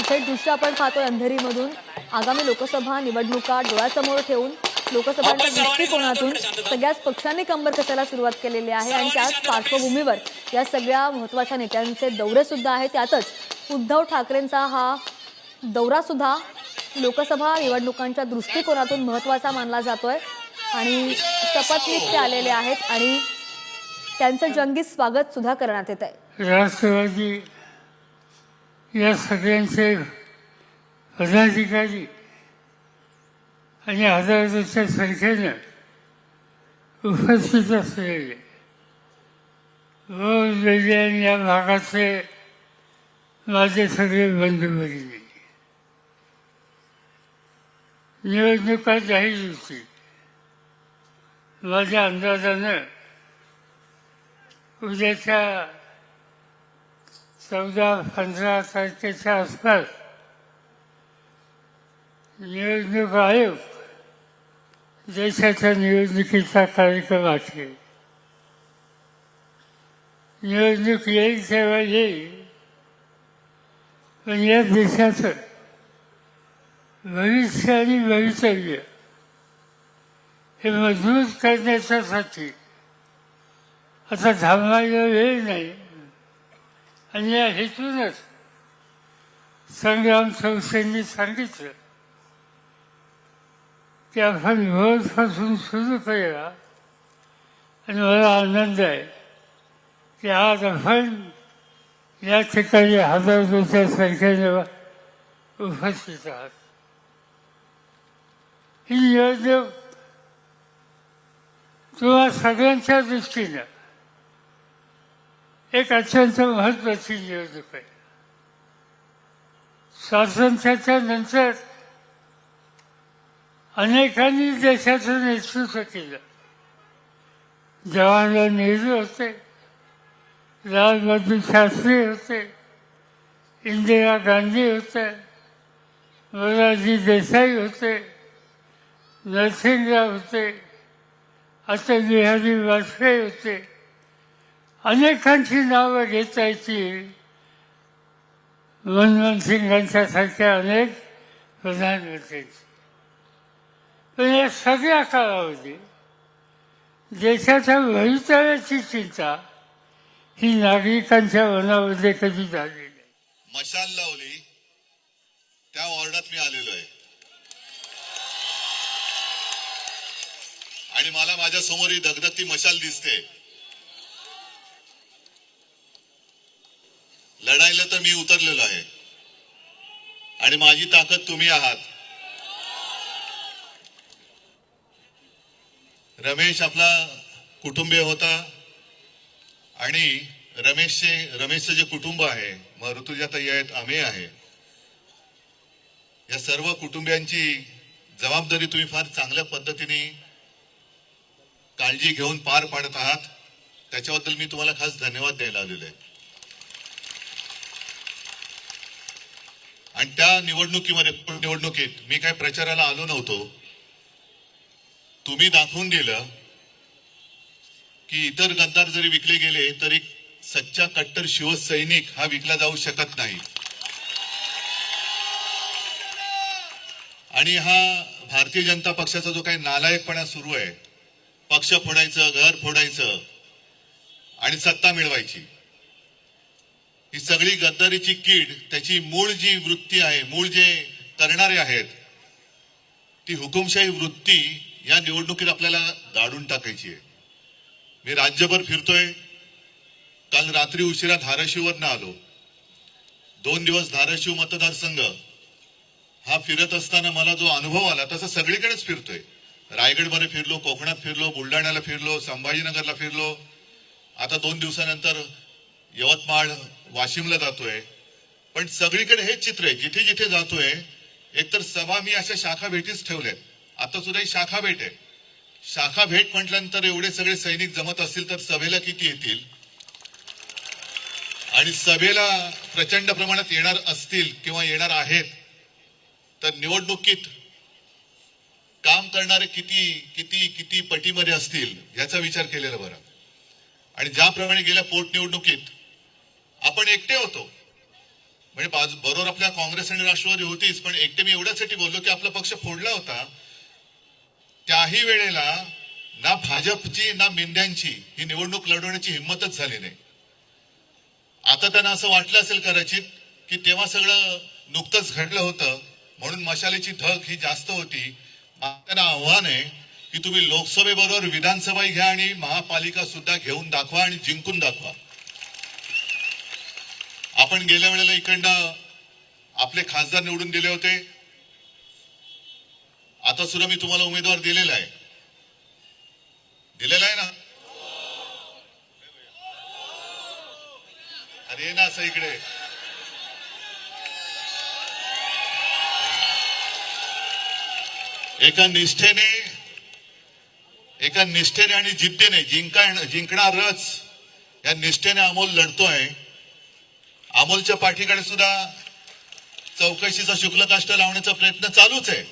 थेट दृश्य आपण पाहतोय अंधेरीमधून आगामी लोकसभा निवडणुका डोळ्यासमोर ठेवून लोकसभेच्या दृष्टिकोनातून सगळ्याच पक्षांनी कंबर कसायला सुरुवात केलेली आहे आणि त्याच पार्श्वभूमीवर या सगळ्या महत्त्वाच्या नेत्यांचे दौरे सुद्धा आहेत। त्यातच उद्धव ठाकरेंचा हा दौरा सुद्धा लोकसभा निवडणुकांच्या दृष्टिकोनातून महत्त्वाचा मानला जातोय आणि शपथविधी ते आलेले आहेत आणि त्यांचं जंगी स्वागत सुद्धा करण्यात येत आहे। राष्ट्रवादी या सगळ्यांचे पदाधिकारी आणि हजारोच्या संख्येने उपस्थित असलेले वेगवेगळ्या या भागाचे माझे सगळे बंधू भगिनी, निवडणुका जाहीर होती। माझ्या अंदाजानं उद्याच्या 14-15 तारखेच्या आसपास निवडणूक आयोग देशाच्या निवडणुकीचा कार्यक्रम आखेल। निवडणूक येईल तेव्हा येईल, पण या देशाचं भविष्य आणि भवितव्य हे मजबूत करण्यासाठी आता थांबायला वेळ नाही आणि या हेतूनच संग्राम संस्थेंनी सांगितलं की आपण भोरपासून सुरू करूया आणि मला आनंद आहे की आज आपण या ठिकाणी हजारोच्या संख्येने उपस्थित आहात। ही निवडणूक तुम्हा सगळ्यांच्या दृष्टीनं एक अत्यंत महत्त्वाची निवडणूक आहे। स्वातंत्र्याच्या नंतर अनेकांनी देशाचं नेतृत्व केलं। जवाहरलाल नेहरू होते, लाल बहादूर शास्त्री होते, इंदिरा गांधी होते, मोरारजी देसाई होते, नरसिंहराव होते, अटल बिहारी वाजपेयी होते। अनेकांची नावं घेता येतील, मनमोहन सिंगांच्या सारख्या अनेक प्रधानमंत्र्यांची। पण या सगळ्या काळामध्ये देशाच्या भवितव्याची चिंता ही नागरिकांच्या मनामध्ये कधी झाली नाही। मशाल लावली त्या वॉर्डात मी आलेलो आहे आणि मला माझ्या समोर ही धगधगती मशाल दिसते। लढायला तर मी उतरलेलो आहे आणि माझी ताकद तुम्ही आहात। रमेश आपला कुटुंबीय होता आणि रमेशचं जे कुटुंब आहे, मग ऋतुजाताई आहेत, आम्ही आहे, या सर्व कुटुंबियांची जबाबदारी तुम्ही फार चांगल्या पद्धतीने काळजी घेऊन पार पाडत आहात। त्याच्याबद्दल मी तुम्हाला खास धन्यवाद द्यायला आलेलो आहे। आणि त्या निवडणुकीत मी काय प्रचाराला आलो नव्हतो। तुम्ही दाखवून दिलं की इतर गद्दार जरी विकले गेले तरी सच्चा कट्टर शिवसैनिक हा विकला जाऊ शकत नाही। आणि हा भारतीय जनता पक्षाचा जो काही नालायकपणा सुरू आहे, पक्ष फोडायचं, घर फोडायचं आणि सत्ता मिळवायची, ही सगळी गद्दारीची कीड, त्याची मूळ जी वृत्ती आहे, मूळ जे करणारे आहेत, ती हुकुमशाही वृत्ती या निवडणुकीत आपल्याला दाढून टाकायची आहे। मी राज्यभर फिरतोय। काल रात्री उशिरा धाराशिववरनं आलो। 2 दिवस धाराशिव मतदारसंघ हा फिरत असताना मला जो अनुभव आला तसा सगळीकडेच फिरतोय। रायगडमध्ये फिरलो, कोकणात फिरलो, बुलढाण्याला फिरलो, संभाजीनगरला फिरलो, आता 2 दिवसानंतर यवतमाळ, वाशिमला जातोय। पण सगळीकडे हेच चित्र आहे। जिथे जिथे जातोय एकतर सभा, मी अशा शाखा भेटीच ठेवल्यात। आता सुद्धा ही शाखा भेट आहे। शाखा भेट म्हटल्यानंतर एवढे सगळे सैनिक जमत असतील तर सभेला किती येतील, आणि सभेला प्रचंड प्रमाणात येणार असतील किंवा येणार आहेत तर निवडणुकीत काम करणारे किती किती किती पटीमध्ये असतील याचा विचार केलेला बरा। आणि ज्याप्रमाणे गेल्या पोटनिवडणुकीत आपण एकटे होतो, म्हणजे बरोबर आपल्या काँग्रेस आणि राष्ट्रवादी होतीच, पण एकटे मी एवढ्यासाठी बोललो की आपला पक्ष फोडला होता त्याही वेळेला ना भाजपची ना मेंढ्यांची ही निवडणूक लढवण्याची हिंमतच झाली नाही. आता त्यांना असं वाटलं असेल कदाचित की तेव्हा सगळं नुकतंच घडलं होतं म्हणून मशालीची धग ही जास्त होती. त्यांना आव्हान आहे की तुम्ही लोकसभेबरोबर विधानसभा घ्या आणि महापालिका सुद्धा घेऊन दाखवा आणि जिंकून दाखवा. आपण गेल्या वेळेला इकडनं आपले खासदार निवडून दिले होते. आता सुद्धा मी तुम्हाला उमेदवार दिलेला आहे ना. अरे ना असं इकडे एका निष्ठेने आणि जिद्दीने जिंकणारच या निष्ठेने अमोल लढतोय. अमोलच्या पाठीकडे सुद्धा चौकशीचा शुक्लकाष्ठ लावण्याचा प्रयत्न चालूच आहे.